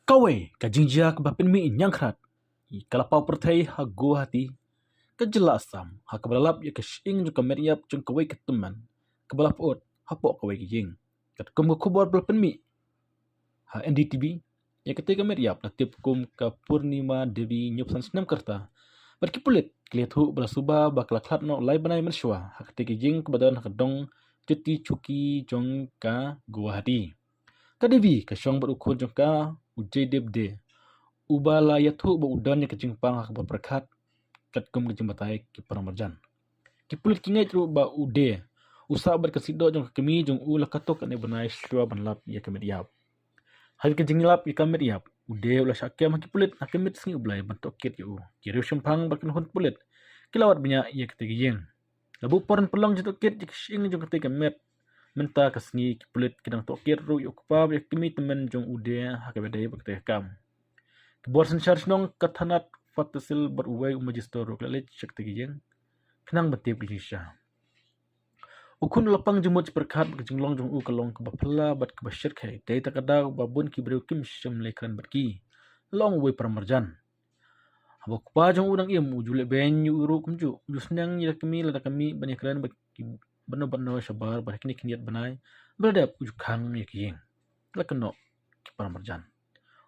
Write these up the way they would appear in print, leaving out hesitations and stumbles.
Kawe kajingjia kabapin mi inyangkrat. I kalapau pertai ha gua hati. Kejelasam ha kabalap ya kashing jo kameriap jong kawe ketuman. Kabalap ot ha pok kawe kijing. Kat kum kubor belpen mi. Ha NDTV ya ketika meriap natip kum ka Purnima Dewi nyupsan senam kerta. Berkipulit kliat hu berasuba baklaklat no lai banai mersua. Ha ketika kijing kebadan ha kedong cuti cuki jong ka gua hati. Kadevi kasyong berukun jong ka ujay debde. Uba layat hu ba udan ya kejing pang hak berperkat kat kum kejing batai ki paramarjan. Kipulit kingai tru ba ude. Usa berkasido jong kemi jong u lakatok ane banai syua banlap ya kemediap. Hari kejing lap ya kemediap. Ude ulah syakya makipulit hakemit singi ublay bantok kit yu. Kiriu syempang bakin hun pulit. Kilawat banyak ya ketigiyeng. Labu poran pelong jatuh kit jikshing jong ketika met. Menta kasni kipulit kidang tokir ru yu kupab ya kemi temen jong ude hakabedai bakte kam. Kebor sensar senong kathanat fatasil beruai umajisto ru klalit syaktigiyeng. Kenang batib kisah. Ukun lapang jemut berkat kejinglong jong u kalong kebapela bat kebasyir kai. Dai takada babun kibriu kim syam lekran berki. Long uai paramarjan. Habak pa jong udang im ujule ben yu uru kumju. Jusnang yila kami lada kami banyakran bano syabar bah kini kiniat banai beradab ujukang ya kiyeng lakeno ki paramarjan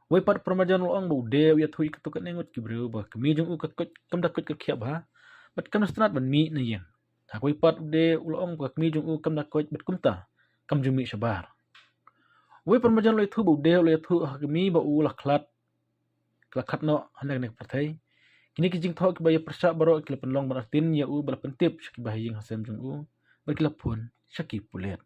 wai pat paramarjan loang ba ude ya thui katukan nengot kibreu bah kami jong u kakot kam dakot ka khiap ha bat kam strat ban mi na yeng hak wai pat ude uloang ba kami jong u kam dakot bat kumta kam jumi syabar wai paramarjan lo thu ba ude lo thu hak kami ba u laklat kelakhat no hanak nek partai kini kijing thok ba ya persya baro kilapan long baratin ya u bala pentip syaki bahayeng hasem jong u berkilapun syaki pulet.